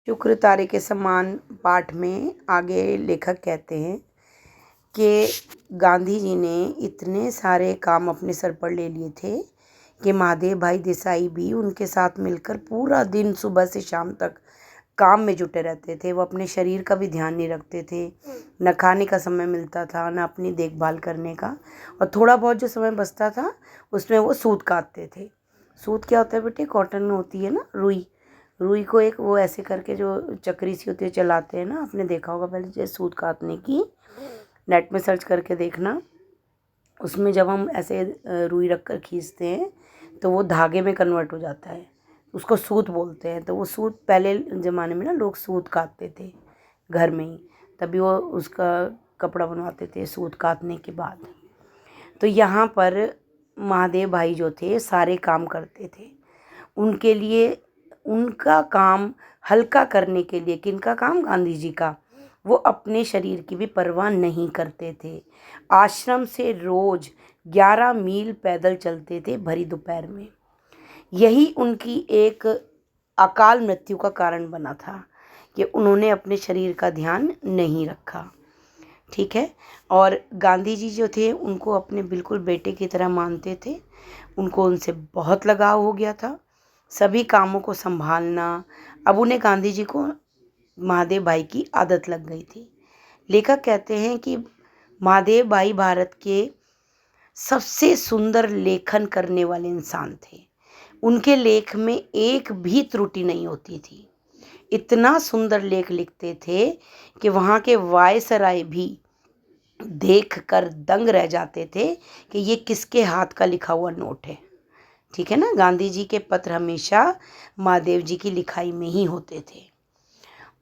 शुक्र तारे के समान पाठ में आगे लेखक कहते हैं कि गांधी जी ने इतने सारे काम अपने सर पर ले लिए थे कि महादेव भाई देसाई भी उनके साथ मिलकर पूरा दिन सुबह से शाम तक काम में जुटे रहते थे। वो अपने शरीर का भी ध्यान नहीं रखते थे, न खाने का समय मिलता था, न अपनी देखभाल करने का, और थोड़ा बहुत जो समय बचता था उसमें वो सूत काटते थे। सूत क्या होता है बेटे? कॉटन में होती है ना रुई। रुई को एक वो ऐसे करके जो चक्री सी होती है चलाते हैं ना, आपने देखा होगा पहले जैसे सूत काटने की, नेट में सर्च करके देखना। उसमें जब हम ऐसे रुई रख कर खींचते हैं तो वो धागे में कन्वर्ट हो जाता है, उसको सूत बोलते हैं। तो वो सूत पहले ज़माने में ना लोग सूत काटते थे घर में ही, तभी वो उसका कपड़ा बनवाते थे सूत काटने के बाद। तो यहाँ पर महादेव भाई जो थे सारे काम करते थे। उनके लिए उनका काम हल्का करने के लिए, किनका काम? गांधी जी का। वो अपने शरीर की भी परवाह नहीं करते थे। आश्रम से रोज 11 मील पैदल चलते थे भरी दोपहर में। यही उनकी एक अकाल मृत्यु का कारण बना था कि उन्होंने अपने शरीर का ध्यान नहीं रखा। ठीक है। और गांधी जी जो थे उनको अपने बिल्कुल बेटे की तरह मानते थे। उनको उनसे बहुत लगाव हो गया था, सभी कामों को संभालना। अब उन्हें गांधी जी को महादेव भाई की आदत लग गई थी। लेखक कहते हैं कि महादेव भाई भारत के सबसे सुंदर लेखन करने वाले इंसान थे। उनके लेख में एक भी त्रुटि नहीं होती थी। इतना सुंदर लेख लिखते थे कि वहाँ के वायसराय भी देख कर दंग रह जाते थे कि ये किसके हाथ का लिखा हुआ नोट है। ठीक है ना। गांधी जी के पत्र हमेशा महादेव जी की लिखाई में ही होते थे।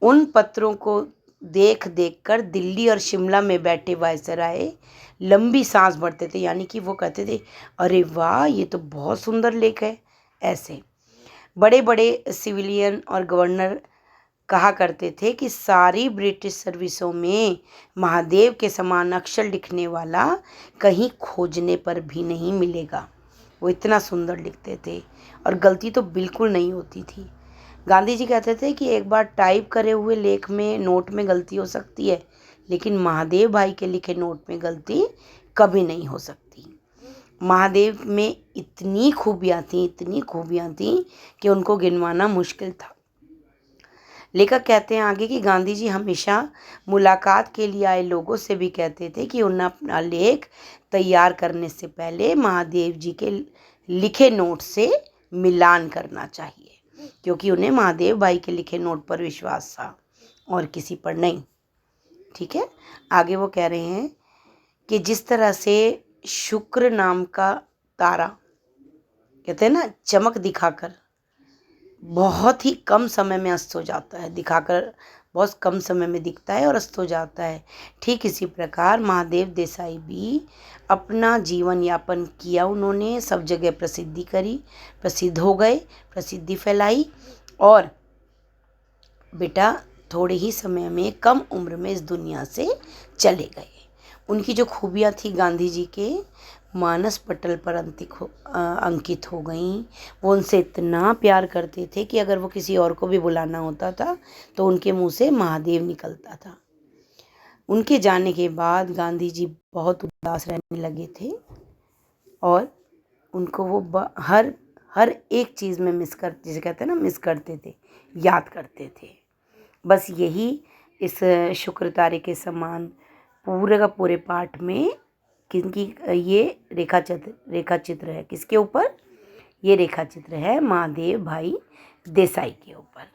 उन पत्रों को देख देख कर दिल्ली और शिमला में बैठे वायसराय लंबी सांस भरते थे, यानी कि वो कहते थे अरे वाह, ये तो बहुत सुंदर लेख है। ऐसे बड़े बड़े सिविलियन और गवर्नर कहा करते थे कि सारी ब्रिटिश सर्विसों में महादेव के समान अक्षर लिखने वाला कहीं खोजने पर भी नहीं मिलेगा। वो इतना सुंदर लिखते थे और गलती तो बिल्कुल नहीं होती थी। गांधी जी कहते थे कि एक बार टाइप करे हुए लेख में, नोट में गलती हो सकती है, लेकिन महादेव भाई के लिखे नोट में गलती कभी नहीं हो सकती। महादेव में इतनी खूबियाँ थीं कि उनको गिनवाना मुश्किल था। लेखक कहते हैं आगे कि गांधी जी हमेशा मुलाकात के लिए आए लोगों से भी कहते थे कि उन्हें अपना लेख तैयार करने से पहले महादेव जी के लिखे नोट से मिलान करना चाहिए, क्योंकि उन्हें महादेव भाई के लिखे नोट पर विश्वास था और किसी पर नहीं। ठीक है। आगे वो कह रहे हैं कि जिस तरह से शुक्र नाम का तारा, कहते हैं ना, चमक दिखाकर बहुत ही कम समय में अस्त हो जाता है, दिखाकर बहुत कम समय में दिखता है और अस्त हो जाता है, ठीक इसी प्रकार महादेव देसाई भी अपना जीवन यापन किया। उन्होंने सब जगह प्रसिद्धि करी, प्रसिद्ध हो गए, प्रसिद्धि फैलाई और बेटा थोड़े ही समय में, कम उम्र में इस दुनिया से चले गए। उनकी जो खूबियाँ थी गांधी जी के मानस पटल पर अंकित हो गईं। वो उनसे इतना प्यार करते थे कि अगर वो किसी और को भी बुलाना होता था तो उनके मुंह से महादेव निकलता था। उनके जाने के बाद गांधी जी बहुत उदास रहने लगे थे और उनको वो हर एक चीज़ में जिसे कहते हैं ना, मिस करते थे, याद करते थे। बस यही इस शुक्र तारे के समान पूरे का पूरे पाठ में किनकी ये रेखा चित्र है? किसके ऊपर? ये रेखा चित्र है महादेव भाई देसाई के ऊपर।